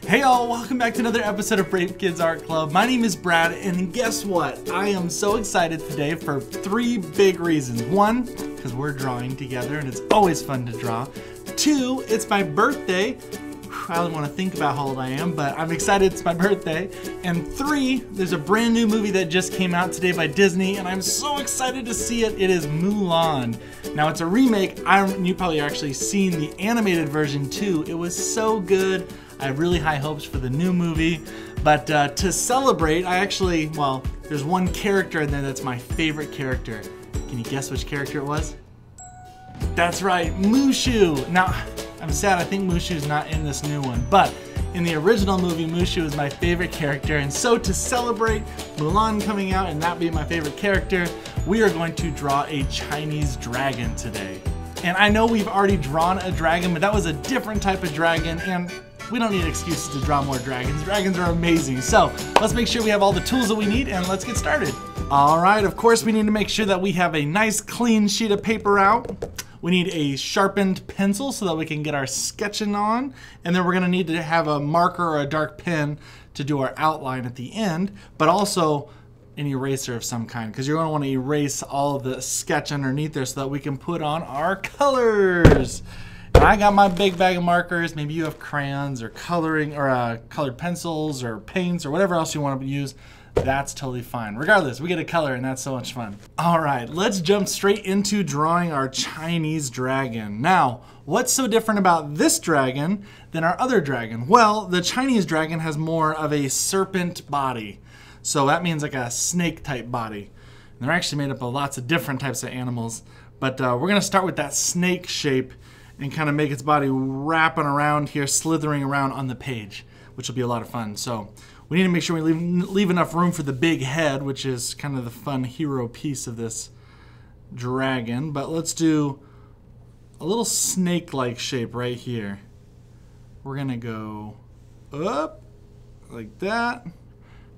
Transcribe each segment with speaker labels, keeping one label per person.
Speaker 1: Hey all, welcome back to another episode of Brave Kids Art Club. My name is Brad, and guess what? I am so excited today for three big reasons. One, because we're drawing together and it's always fun to draw. Two, it's my birthday. I don't want to think about how old I am, but I'm excited it's my birthday. And three, there's a brand new movie that just came out today by Disney, and I'm so excited to see it. It is Mulan. Now it's a remake. You probably actually seen the animated version too. It was so good. I have really high hopes for the new movie, but to celebrate, there's one character in there that's my favorite character. Can you guess which character it was? That's right, Mushu. Now, I'm sad, I think Mushu's not in this new one, but in the original movie, Mushu is my favorite character, and so to celebrate Mulan coming out and that being my favorite character, we are going to draw a Chinese dragon today. And I know we've already drawn a dragon, but that was a different type of dragon, and we don't need excuses to draw more dragons. Dragons are amazing. So let's make sure we have all the tools that we need and let's get started. All right, of course we need to make sure that we have a nice clean sheet of paper out. We need a sharpened pencil so that we can get our sketching on. And then we're gonna need to have a marker or a dark pen to do our outline at the end, but also an eraser of some kind, because you're gonna wanna erase all of the sketch underneath there so that we can put on our colors. I got my big bag of markers. Maybe you have crayons or coloring or colored pencils or paints or whatever else you want to use. That's totally fine. Regardless, we get a color and that's so much fun. All right, let's jump straight into drawing our Chinese dragon. Now, what's so different about this dragon than our other dragon? Well, the Chinese dragon has more of a serpent body. So that means like a snake type body. And they're actually made up of lots of different types of animals. But we're gonna start with that snake shape and kind of make its body wrapping around here, slithering around on the page, which will be a lot of fun. So we need to make sure we leave enough room for the big head, which is kind of the fun hero piece of this dragon. But let's do a little snake-like shape right here. We're gonna go up like that,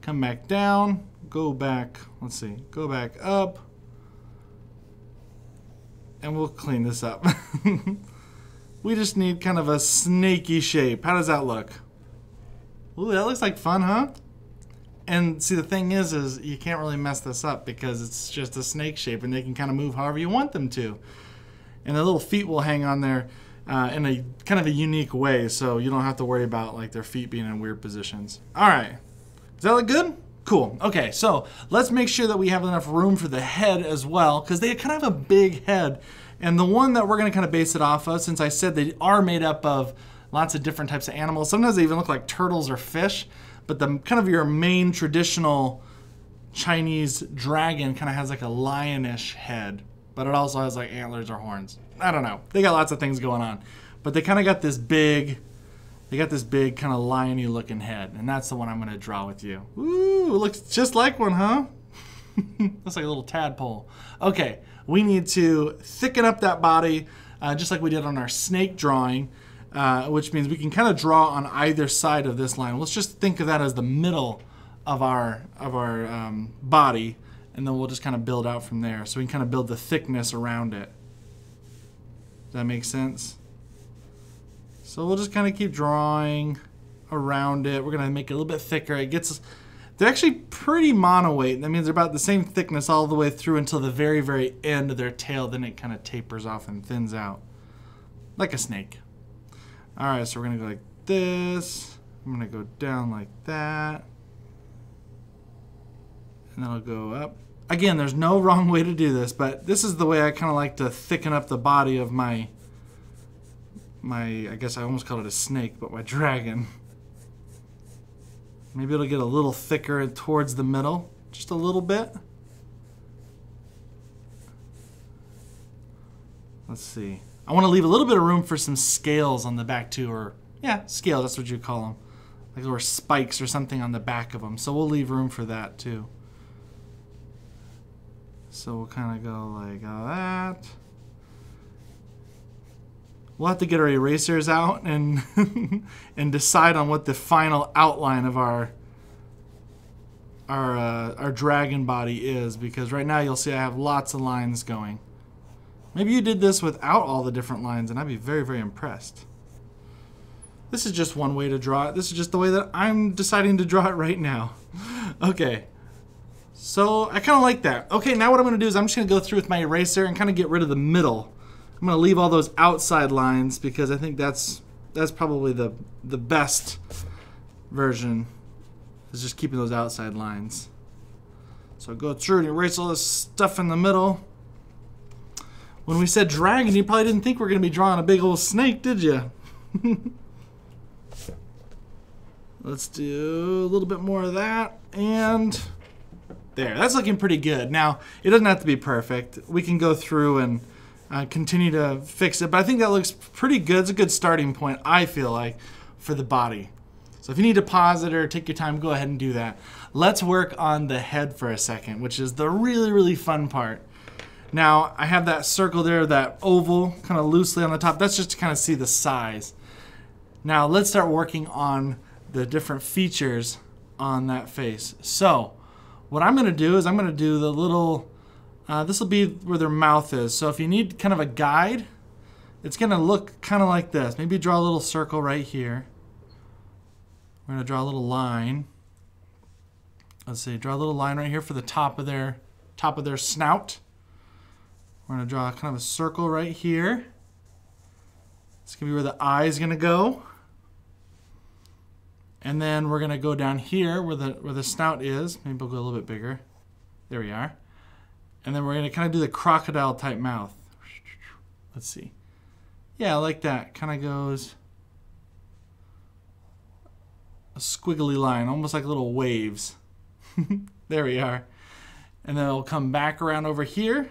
Speaker 1: come back down, go back, let's see, go back up, and we'll clean this up. We just need kind of a snaky shape. How does that look? Ooh, that looks like fun, huh? And see, the thing is you can't really mess this up because it's just a snake shape and they can kind of move however you want them to. And the little feet will hang on there in a kind of a unique way, so you don't have to worry about like their feet being in weird positions. All right, does that look good? Cool. Okay, so let's make sure that we have enough room for the head as well, because they kind of have a big head. And the one that we're going to kind of base it off of, since I said they are made up of lots of different types of animals, sometimes they even look like turtles or fish, but the kind of your main traditional Chinese dragon kind of has like a lionish head, but it also has like antlers or horns. I don't know. They got lots of things going on, but they kind of got this big, kind of liony looking head, and that's the one I'm going to draw with you. Ooh, looks just like one, huh? Looks like a little tadpole. Okay, we need to thicken up that body just like we did on our snake drawing, which means we can kind of draw on either side of this line. Let's just think of that as the middle of our body, and then we'll just kind of build out from there. So we can kind of build the thickness around it. Does that make sense? So we'll just kind of keep drawing around it. We're going to make it a little bit thicker. They're actually pretty mono-weight. That means they're about the same thickness all the way through until the very, very end of their tail. Then it kind of tapers off and thins out like a snake. All right, so we're going to go like this. I'm going to go down like that. And then I'll go up. Again, there's no wrong way to do this, but this is the way I kind of like to thicken up the body of my, I guess I almost called it a snake, but my dragon. Maybe it'll get a little thicker towards the middle, just a little bit. Let's see. I want to leave a little bit of room for some scales on the back too, or yeah, scales, that's what you call them. Like there were spikes or something on the back of them, so we'll leave room for that too. So we'll kind of go like that. We'll have to get our erasers out and and decide on what the final outline of our dragon body is, because right now you'll see I have lots of lines going. Maybe you did this without all the different lines and I'd be very, very impressed. This is just one way to draw it. This is just the way that I'm deciding to draw it right now. Okay. So I kind of like that. Okay, now what I'm going to do is I'm just going to go through with my eraser and kind of get rid of the middle. I'm going to leave all those outside lines because I think that's probably the best version, is just keeping those outside lines. So go through and erase all this stuff in the middle. When we said dragon, you probably didn't think we were going to be drawing a big old snake, did you? Let's do a little bit more of that, and there. That's looking pretty good. Now, it doesn't have to be perfect. We can go through and continue to fix it, but I think that looks pretty good. It's a good starting point, I feel like, for the body. So if you need to pause it or take your time, go ahead and do that. Let's work on the head for a second, which is the really, really fun part. Now, I have that circle there, that oval, kind of loosely on the top. That's just to kind of see the size. Now, let's start working on the different features on that face. So, what I'm going to do is I'm going to do the little, this will be where their mouth is. So if you need kind of a guide, it's going to look kind of like this. Maybe draw a little circle right here. We're going to draw a little line. Let's see, draw a little line right here for the top of their snout. We're going to draw kind of a circle right here. It's going to be where the eye is going to go. And then we're going to go down here where the snout is. Maybe we'll go a little bit bigger. There we are. And then we're going to kind of do the crocodile type mouth. Let's see. Yeah, like that. Kind of goes a squiggly line, almost like little waves. There we are. And then it'll come back around over here.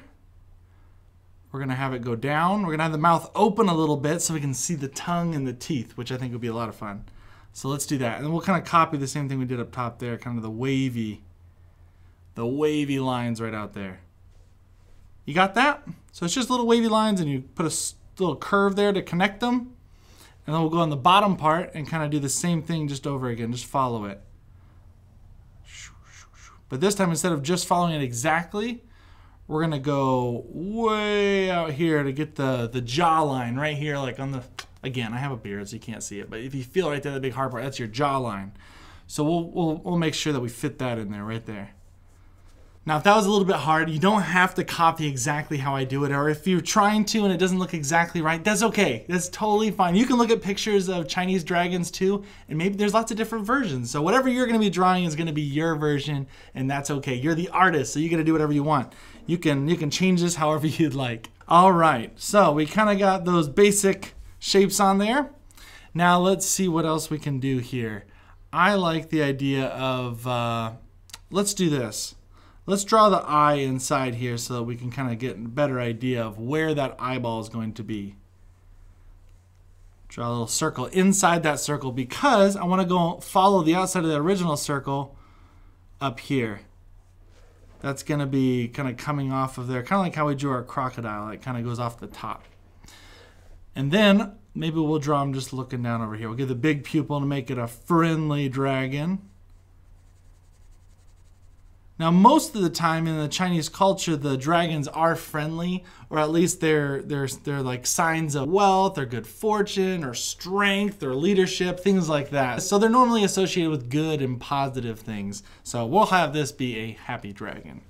Speaker 1: We're going to have it go down. We're going to have the mouth open a little bit so we can see the tongue and the teeth, which I think would be a lot of fun. So let's do that. And then we'll kind of copy the same thing we did up top there, kind of the wavy lines right out there. You got that? So it's just little wavy lines, and you put a little curve there to connect them. And then we'll go on the bottom part and kind of do the same thing just over again. Just follow it. But this time, instead of just following it exactly, we're going to go way out here to get the jawline right here, like on the... Again, I have a beard, so you can't see it, but if you feel right there, the big hard part, that's your jawline. So we'll make sure that we fit that in there, right there. Now, if that was a little bit hard, you don't have to copy exactly how I do it, or if you're trying to and it doesn't look exactly right, that's okay. That's totally fine. You can look at pictures of Chinese dragons too, and maybe there's lots of different versions. So whatever you're going to be drawing is going to be your version, and that's okay. You're the artist, so you got to do whatever you want. You can change this however you'd like. All right, so we kind of got those basic shapes on there. Now let's see what else we can do here. I like the idea of, let's do this. Let's draw the eye inside here so that we can kind of get a better idea of where that eyeball is going to be. Draw a little circle inside that circle because I want to go follow the outside of the original circle up here. That's going to be kind of coming off of there, kind of like how we drew our crocodile. It kind of goes off the top. And then maybe we'll draw him just looking down over here. We'll give the big pupil to make it a friendly dragon. Now, most of the time in the Chinese culture, the dragons are friendly, or at least they're like signs of wealth or good fortune or strength or leadership, things like that. So they're normally associated with good and positive things. So we'll have this be a happy dragon.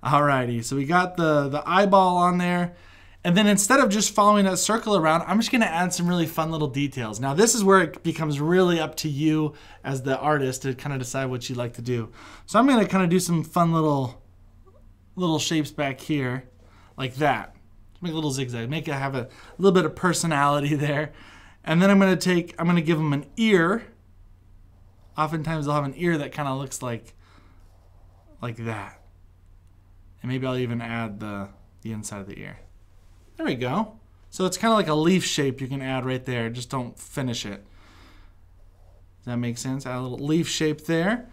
Speaker 1: Alrighty, so we got the eyeball on there. And then instead of just following that circle around, I'm just going to add some really fun little details. Now this is where it becomes really up to you as the artist to kind of decide what you'd like to do. So I'm going to kind of do some fun little shapes back here like that. Make a little zigzag, make it have a little bit of personality there. And then I'm going to give them an ear. Oftentimes they'll have an ear that kind of looks like that. And maybe I'll even add the inside of the ear. There we go. So it's kind of like a leaf shape you can add right there. Just don't finish it. Does that make sense? Add a little leaf shape there.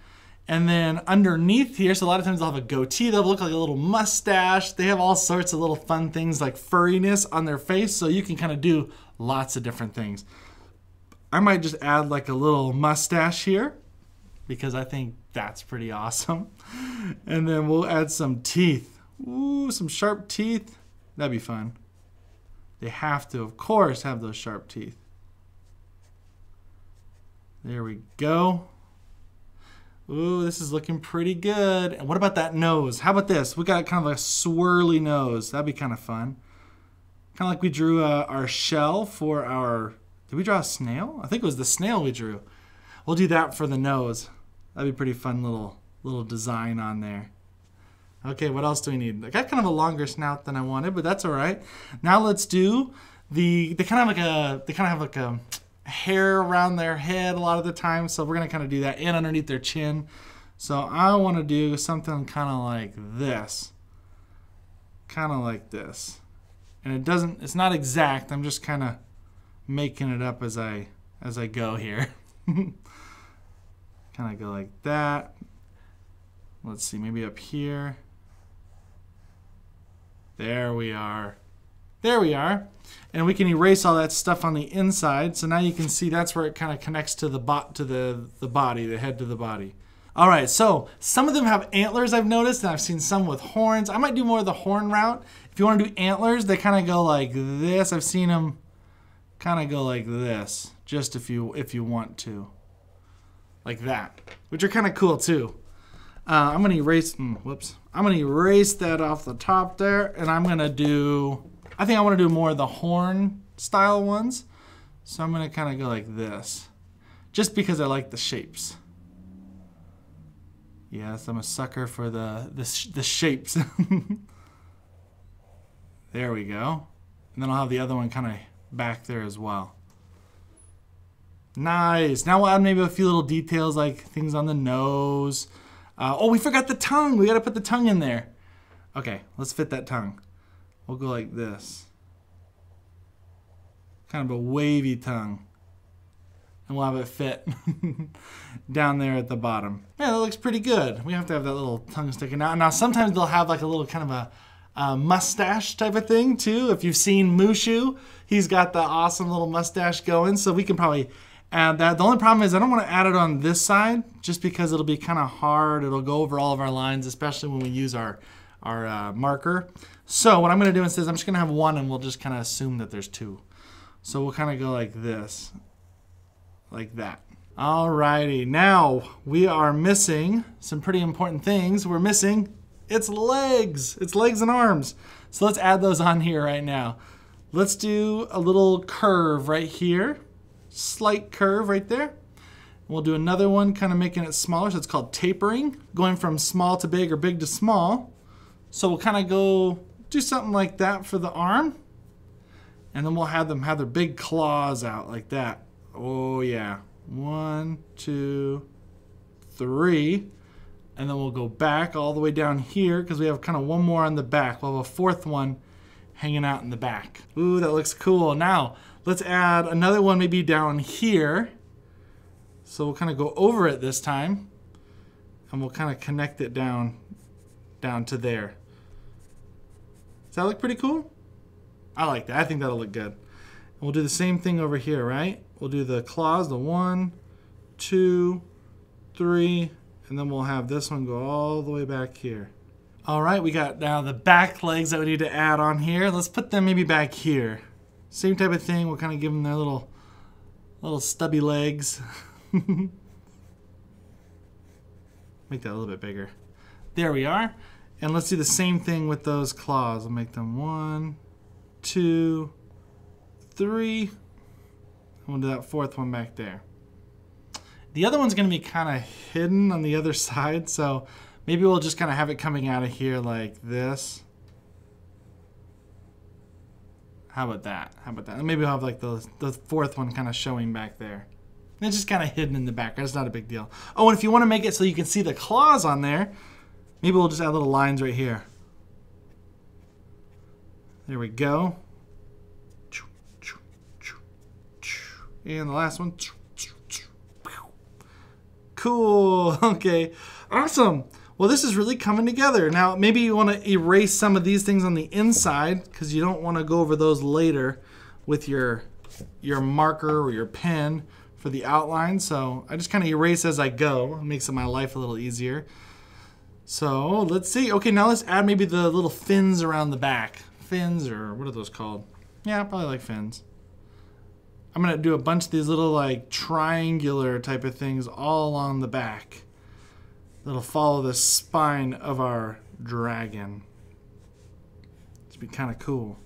Speaker 1: And then underneath here, so a lot of times they'll have a goatee. They'll look like a little mustache. They have all sorts of little fun things like furriness on their face. So you can kind of do lots of different things. I might just add like a little mustache here because I think that's pretty awesome. And then we'll add some teeth. Ooh, some sharp teeth. That'd be fun. They have to, of course, have those sharp teeth. There we go. Ooh, this is looking pretty good. And what about that nose? How about this? We got kind of a swirly nose. That'd be kind of fun. Kind of like we drew our shell for our... Did we draw a snail? I think it was the snail we drew. We'll do that for the nose. That'd be pretty fun little design on there. Okay, what else do we need? I got kind of a longer snout than I wanted, but that's all right. Now let's do they kind of have like a hair around their head a lot of the time, so we're gonna kind of do that, and underneath their chin. So I want to do something kind of like this, and it's not exact. I'm just kind of making it up as I go here. Kind of go like that. Let's see, maybe up here. There we are. There we are. And we can erase all that stuff on the inside. So now you can see that's where it kind of connects to the body, the head to the body. All right, so some of them have antlers, I've noticed, and I've seen some with horns. I might do more of the horn route. If you want to do antlers, they kind of go like this. I've seen them kind of go like this, just if you want to. Like that, which are kind of cool too. I'm gonna erase, whoops. I'm gonna erase that off the top there, and I think I wanna do more of the horn style ones. So I'm gonna kind of go like this, just because I like the shapes. Yes, I'm a sucker for the shapes. There we go. And then I'll have the other one kind of back there as well. Nice. Now we'll add maybe a few little details like things on the nose. Oh, we forgot the tongue. We got to put the tongue in there. Okay, let's fit that tongue. We'll go like this. Kind of a wavy tongue. And we'll have it fit down there at the bottom. Yeah, that looks pretty good. We have to have that little tongue sticking out. Now, sometimes they'll have like a little kind of a mustache type of thing too. If you've seen Mushu, he's got the awesome little mustache going. So we can probably add that. The only problem is I don't want to add it on this side just because it'll be kind of hard. It'll go over all of our lines, especially when we use our marker. So what I'm going to do instead is I'm just going to have one, and we'll just kind of assume that there's two. So we'll kind of go like this, like that. Alrighty, now we are missing some pretty important things. We're missing its legs and arms. So let's add those on here right now. Let's do a little curve right here. Slight curve right there. We'll do another one, kind of making it smaller, so it's called tapering, going from small to big or big to small. So we'll kind of go do something like that for the arm, and then we'll have them have their big claws out like that. Oh yeah, 1, 2, 3, and then we'll go back all the way down here because we have kind of one more on the back. We'll have a fourth one hanging out in the back. Ooh, that looks cool. Now, let's add another one maybe down here. So we'll kind of go over it this time, and we'll kind of connect it down to there. Does that look pretty cool? I like that. I think that'll look good. And we'll do the same thing over here, right? We'll do the claws, the 1, 2, 3, and then we'll have this one go all the way back here. All right, we got now the back legs that we need to add on here. Let's put them maybe back here. Same type of thing. We'll kind of give them their little stubby legs. Make that a little bit bigger. There we are. And let's do the same thing with those claws. We'll make them 1, 2, 3. And we'll do that fourth one back there. The other one's going to be kind of hidden on the other side, so maybe we'll just kind of have it coming out of here like this. How about that? How about that? And maybe we'll have like the fourth one kind of showing back there. And it's just kind of hidden in the background. It's not a big deal. Oh, and if you want to make it so you can see the claws on there, maybe we'll just add little lines right here. There we go. And the last one. Cool. Okay. Awesome. Well, this is really coming together. Now, maybe you want to erase some of these things on the inside because you don't want to go over those later with your marker or your pen for the outline. So I just kind of erase as I go. It makes my life a little easier. So let's see. Okay, now let's add maybe the little fins around the back. Fins, or what are those called? Yeah, probably like fins. I'm gonna do a bunch of these little like triangular type of things all along the back that'll follow the spine of our dragon. It's be kind of cool.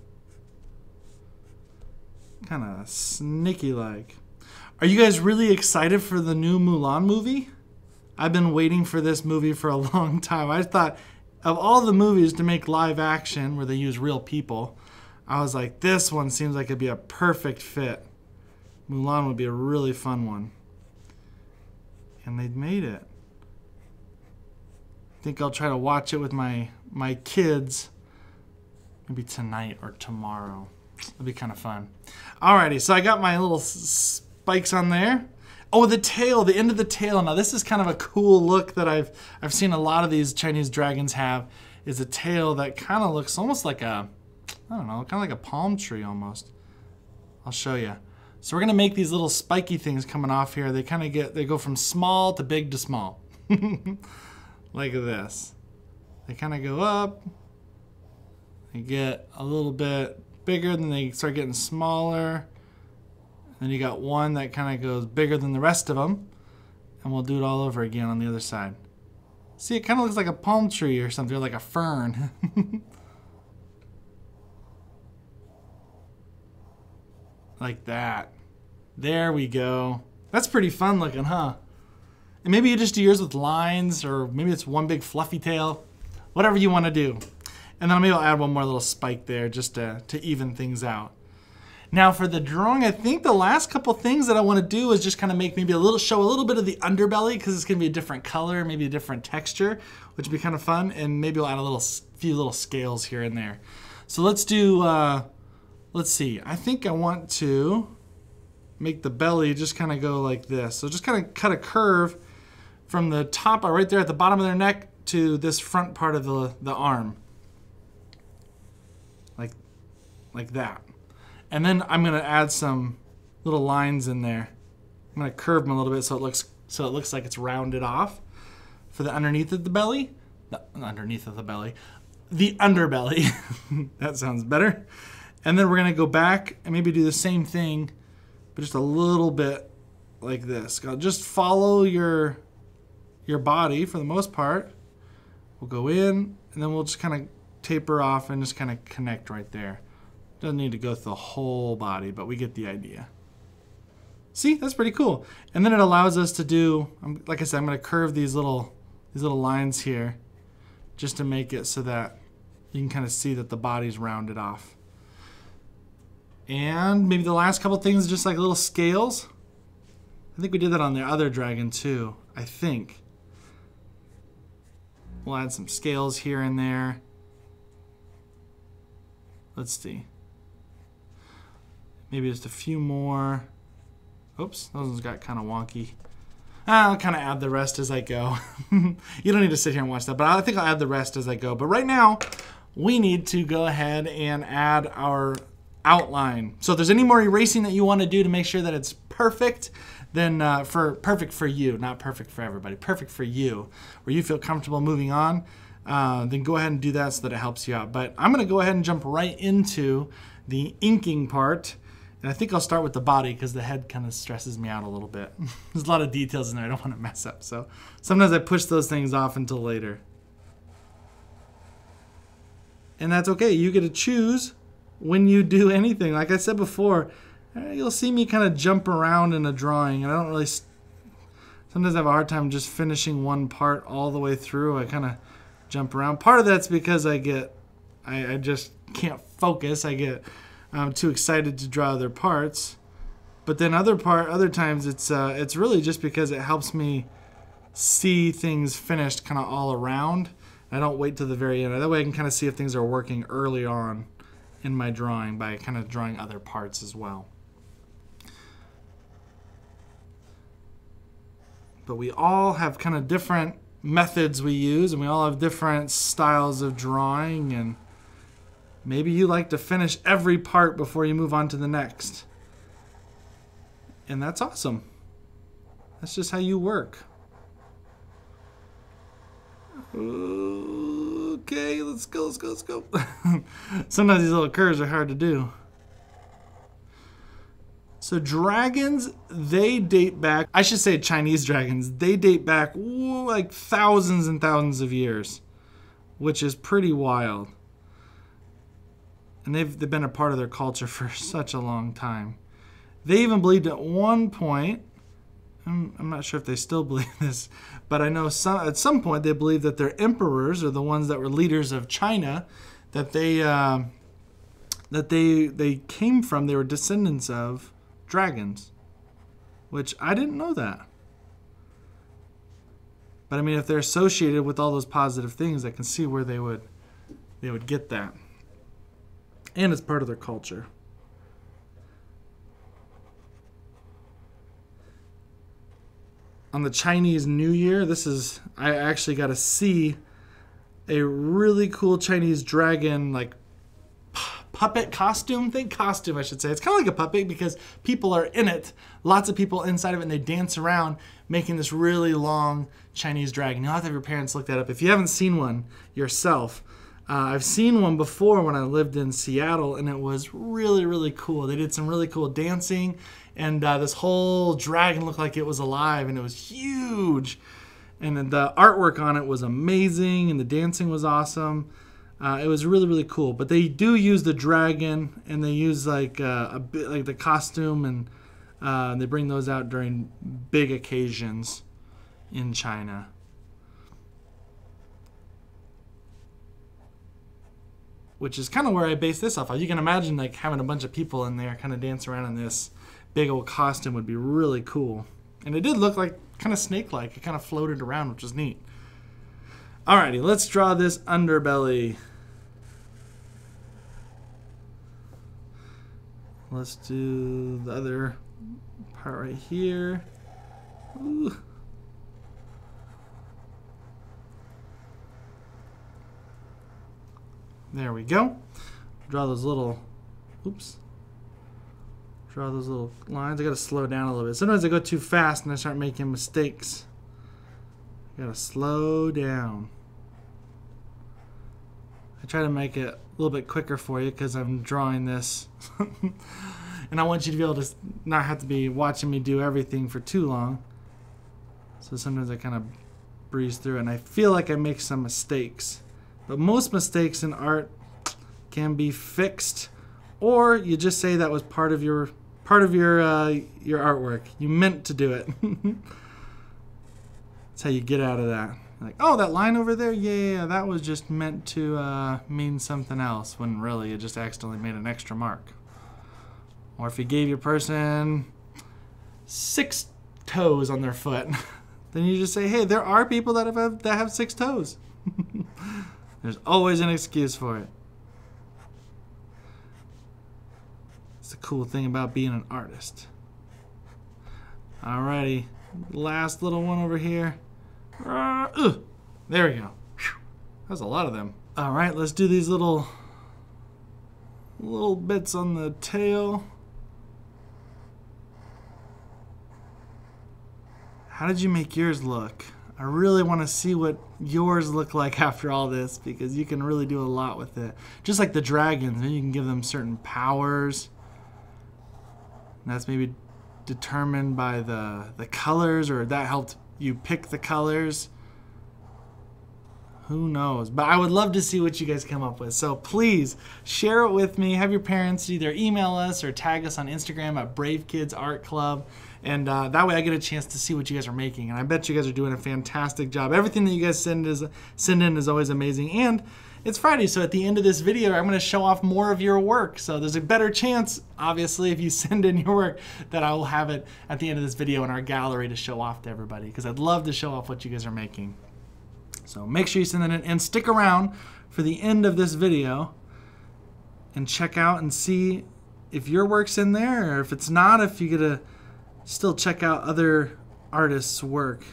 Speaker 1: Kind of sneaky like. Are you guys really excited for the new Mulan movie? I've been waiting for this movie for a long time. I thought of all the movies to make live action where they use real people, I was like, this one seems like it'd be a perfect fit. Mulan would be a really fun one. And they made it. I think I'll try to watch it with my kids maybe tonight or tomorrow. It'll be kind of fun. Alrighty, so I got my little spikes on there. Oh, the tail, the end of the tail. Now this is kind of a cool look that I've seen a lot of these Chinese dragons have, is a tail that kind of looks almost like a, I don't know, kind of like a palm tree almost. I'll show you. So we're gonna make these little spiky things coming off here. They kind of they go from small to big to small. Like this. They kind of go up. They get a little bit bigger, then they start getting smaller. Then you got one that kind of goes bigger than the rest of them. And we'll do it all over again on the other side. See, it kind of looks like a palm tree or something, or like a fern. Like that. There we go. That's pretty fun looking, huh? And maybe you just do yours with lines, or maybe it's one big fluffy tail. Whatever you want to do. And then maybe I'll add one more little spike there just to even things out. Now for the drawing, I think the last couple things that I want to do is just kind of make maybe show a little bit of the underbelly, because it's going to be a different color, maybe a different texture, which would be kind of fun. And maybe we'll add a few little scales here and there. So let's do, let's see. I think I want to make the belly just kind of go like this. So just kind of cut a curve from the top, right there at the bottom of their neck, to this front part of the arm. Like that. And then I'm gonna add some little lines in there. I'm gonna curve them a little bit so it looks like it's rounded off for the underneath of the belly. The underbelly. That sounds better. And then we're gonna go back and maybe do the same thing, but just a little bit like this. Just follow your body for the most part. We'll go in and then we'll just kind of taper off and just kind of connect right there. Doesn't need to go through the whole body, but we get the idea. See, that's pretty cool. And then it allows us to do, like I said, I'm going to curve these little lines here just to make it so that you can kind of see that the body's rounded off. And maybe the last couple things, just like little scales. I think we did that on the other dragon too, I think. We'll add some scales here and there. Let's see. Maybe just a few more. Oops, those ones got kind of wonky. I'll kind of add the rest as I go. You don't need to sit here and watch that, but I think I'll add the rest as I go. But right now, we need to go ahead and add our outline. So if there's any more erasing that you want to do to make sure that it's perfect, then perfect for you, not perfect for everybody, perfect for you, where you feel comfortable moving on, then go ahead and do that so that it helps you out. But I'm going to go ahead and jump right into the inking part. And I think I'll start with the body because the head kind of stresses me out a little bit. There's a lot of details in there I don't want to mess up. So sometimes I push those things off until later. And that's okay. You get to choose when you do anything. Like I said before, you'll see me kind of jump around in a drawing. And I don't really... Sometimes I have a hard time just finishing one part all the way through. I kind of jump around. Part of that's because I just can't focus. I get... I'm too excited to draw other parts, but then other times it's really just because it helps me see things finished kind of all around. I don't wait till the very end. That way I can kind of see if things are working early on in my drawing by kind of drawing other parts as well. But we all have kind of different methods we use, and we all have different styles of drawing, and maybe you like to finish every part before you move on to the next. And that's awesome. That's just how you work. Okay, let's go. Sometimes these little curves are hard to do. So dragons, they date back, I should say Chinese dragons, they date back like thousands and thousands of years, which is pretty wild. And they've been a part of their culture for such a long time. They even believed at one point, I'm not sure if they still believe this, but I know at some point they believed that their emperors, or the ones that were leaders of China, that they came from, they were descendants of dragons, which I didn't know that. But I mean, if they're associated with all those positive things, I can see where they would get that. And it's part of their culture. On the Chinese New Year, I actually got to see a really cool Chinese dragon, like puppet costume. Costume, I should say. It's kind of like a puppet because people are in it. Lots of people inside of it, and they dance around making this really long Chinese dragon. You'll have to have your parents look that up. If you haven't seen one yourself, I've seen one before when I lived in Seattle, and it was really, really cool. They did some really cool dancing, and this whole dragon looked like it was alive, and it was huge. And then the artwork on it was amazing, and the dancing was awesome. It was really, really cool. But they do use the dragon, and they use like a bit like the costume, and they bring those out during big occasions in China. Which is kind of where I base this off of. You can imagine like having a bunch of people in there kind of dance around in this big old costume would be really cool. And it did look like kind of snake-like. It kind of floated around, which was neat. Alrighty, let's draw this underbelly. Let's do the other part right here. Ooh. There we go. Draw those little, draw those little lines. I gotta slow down a little bit. Sometimes I go too fast and I start making mistakes. I gotta slow down. I try to make it a little bit quicker for you because I'm drawing this. And I want you to be able to not have to be watching me do everything for too long. So sometimes I kind of breeze through it, and I feel like I make some mistakes. But most mistakes in art can be fixed, or you just say that was part of your artwork. You meant to do it. That's how you get out of that. Like, oh, that line over there, yeah, that was just meant to mean something else, when really you just accidentally made an extra mark. Or if you gave your person 6 toes on their foot, then you just say, hey, there are people that have 6 toes. There's always an excuse for it. It's the cool thing about being an artist. Alrighty, last little one over here. There we go. That's a lot of them. Alright, let's do these little bits on the tail. How did you make yours look? I really want to see what yours look like after all this, because you can really do a lot with it. Just like the dragons, you can give them certain powers. And that's maybe determined by the colors, or that helped you pick the colors. Who knows? But I would love to see what you guys come up with. So please share it with me. Have your parents either email us or tag us on Instagram at Brave Kids Art Club. And that way I get a chance to see what you guys are making. And I bet you guys are doing a fantastic job. Everything that you guys send in is always amazing. And it's Friday, so at the end of this video, I'm going to show off more of your work. So there's a better chance, obviously, if you send in your work, that I will have it at the end of this video in our gallery to show off to everybody, because I'd love to show off what you guys are making. So make sure you send that in and stick around for the end of this video and check out and see if your work's in there, or if it's not, if you get to still check out other artists' work,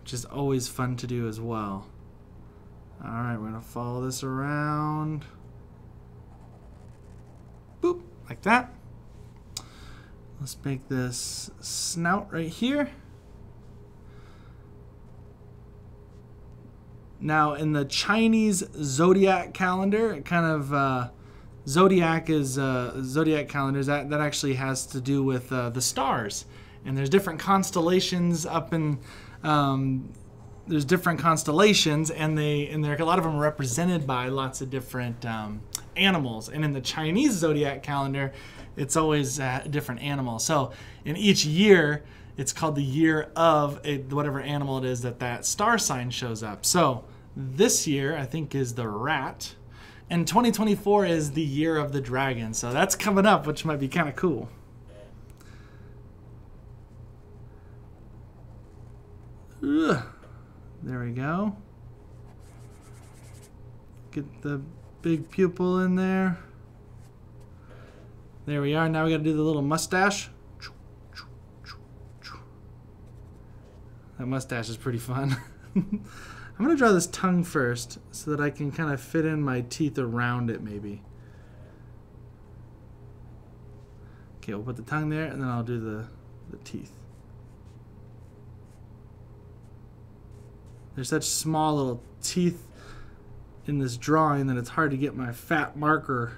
Speaker 1: which is always fun to do as well. Alright, we're going to follow this around. Boop, like that. Let's make this snout right here. Now, in the Chinese zodiac calendar, it kind of zodiac is zodiac calendars. That actually has to do with the stars, and there's different constellations up in. There's different constellations, and there a lot of them are represented by lots of different animals. And in the Chinese zodiac calendar, it's always a different animal. So in each year, it's called the year of whatever animal it is that star sign shows up. So this year, I think, is the rat, and 2024 is the year of the dragon. So that's coming up, which might be kind of cool. Ugh. There we go. Get the big pupil in there. There we are. Now we got to do the little mustache. That mustache is pretty fun. I'm going to draw this tongue first so that I can kind of fit in my teeth around it maybe. Okay, we'll put the tongue there, and then I'll do the teeth. There's such small little teeth in this drawing that it's hard to get my fat marker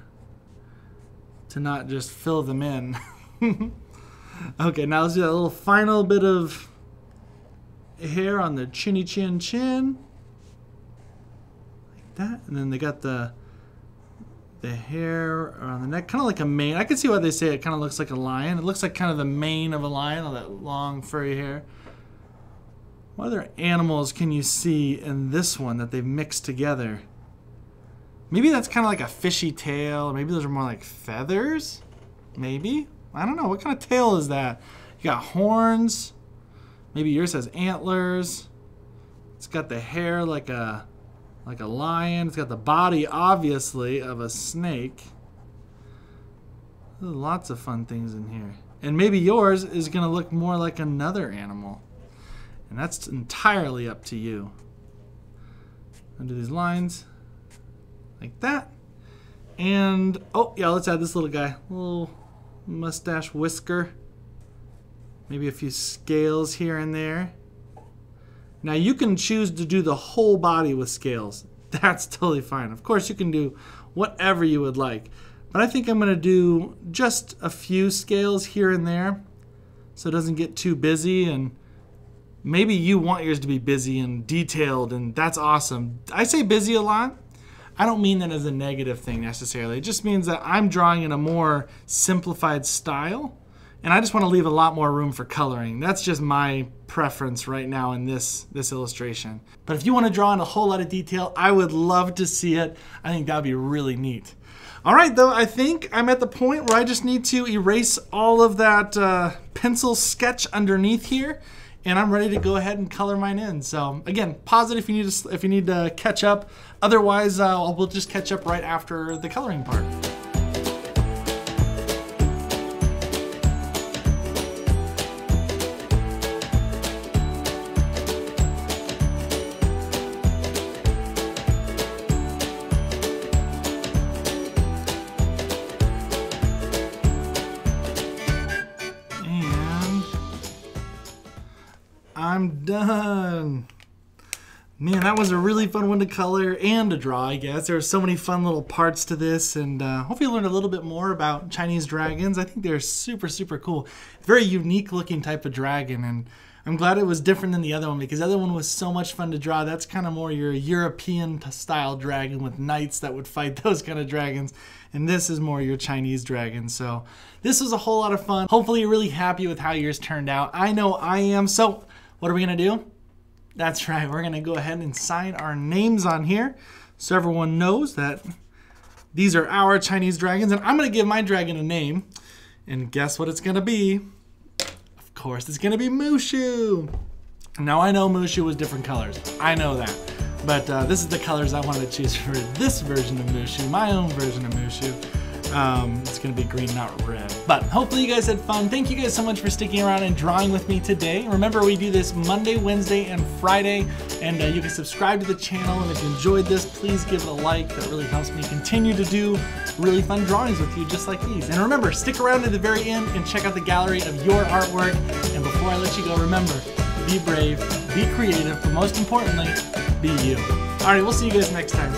Speaker 1: to not just fill them in. Okay, now let's do that little final bit of hair on the chinny chin chin. Like that. And then they got the hair on the neck, kind of like a mane. I can see why they say it kind of looks like a lion. It looks like kind of the mane of a lion, all that long furry hair. What other animals can you see in this one that they've mixed together? Maybe that's kind of like a fishy tail, or maybe those are more like feathers? Maybe? I don't know. What kind of tail is that? You got horns. Maybe yours has antlers. It's got the hair like a lion. It's got the body, obviously, of a snake. There's lots of fun things in here. And maybe yours is going to look more like another animal. And that's entirely up to you. Undo these lines like that. And, oh, yeah, let's add this little guy. A little mustache whisker. Maybe a few scales here and there. Now, you can choose to do the whole body with scales. That's totally fine. Of course, you can do whatever you would like. But I think I'm going to do just a few scales here and there so it doesn't get too busy. And maybe you want yours to be busy and detailed, and that's awesome. I say busy a lot. I don't mean that as a negative thing necessarily. It just means that I'm drawing in a more simplified style, and I just want to leave a lot more room for coloring. That's just my preference right now in this illustration. But if you want to draw in a whole lot of detail, I would love to see it. I think that would be really neat. All right, though, I think I'm at the point where I just need to erase all of that pencil sketch underneath here, and I'm ready to go ahead and color mine in. So again, pause it if you need to catch up. Otherwise, we'll just catch up right after the coloring part. I'm done. Man, that was a really fun one to color and to draw, I guess. There were so many fun little parts to this, and hopefully you learned a little bit more about Chinese dragons. I think they're super, super cool. Very unique looking type of dragon, and I'm glad it was different than the other one because the other one was so much fun to draw. That's kind of more your European style dragon with knights that would fight those kind of dragons. And this is more your Chinese dragon. So this was a whole lot of fun. Hopefully you're really happy with how yours turned out. I know I am. So what are we gonna do? That's right, we're gonna go ahead and sign our names on here so everyone knows that these are our Chinese dragons, and I'm gonna give my dragon a name, and guess what it's gonna be? Of course, it's gonna be Mushu. Now I know Mushu was different colors, I know that, but this is the colors I wanted to choose for this version of Mushu, my own version of Mushu. It's gonna be green, not red. But hopefully you guys had fun. Thank you guys so much for sticking around and drawing with me today. Remember, we do this Monday, Wednesday, and Friday, and you can subscribe to the channel. And if you enjoyed this, please give it a like. That really helps me continue to do really fun drawings with you just like these. And remember, stick around to the very end and check out the gallery of your artwork. And before I let you go, remember, be brave, be creative, but most importantly, be you. All right, we'll see you guys next time.